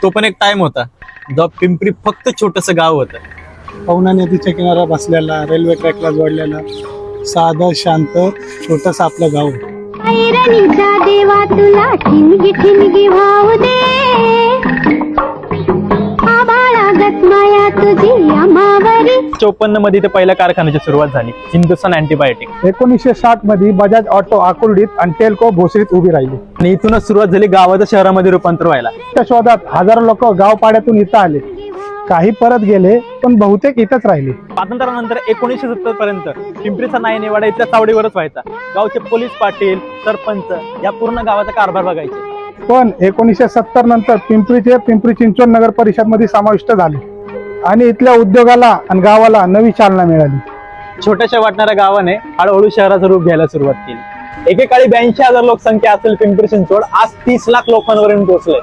तो पण एक टाइम होता जेव्हा पिंपरी फक्त छोटंसं गाव होतं. पवना नदीच्या किनारा बसलेला, रेल्वे ट्रॅकला जोडलेला, साधं शांत छोटस आपलं गाव. ऐरणीचा देवा तुला ठिणगी ठिणगी वाहू दे, आभाळागत माया तुझी अमावरी. 54 मध्ये ते पहिल्या कारखान्याची सुरुवात झाली, हिंदुस्थान अँटीबायोटिक. 1960 मध्ये बजाज ऑटो आकुर्डीत आणि टेल्को भोसरीत उभी राहिली. आणि इथूनच सुरुवात झाली गावाचं शहरामध्ये रूपांतर व्हायला. त्या शोधात हजारो लोक गाव पाड्यातून इथं आले. काही परत गेले पण बहुतेक इथंच राहिले. स्वातंत्र्यानंतर 1970 पर्यंत पिंपरीचा नायनेवाडा इथल्या चावडीवरच व्हायचा. गावचे पोलीस पाटील, सरपंच या पूर्ण गावाचा कारभार बघायचे. पण 1970 नंतर पिंपरीचे पिंपरी चिंचवड नगर परिषद मध्ये समाविष्ट झाले आणि इथल्या उद्योगाला आणि गावाला नवी चालना मिळाली. छोट्याशा वाटणाऱ्या गावाने हळूहळू शहराचं रूप घ्यायला सुरुवात केली. एकेकाळी 82,000 लोकसंख्या असेल पिंपरी चिंचवड, आज 30 लाख लोकांवरून पोहोचले.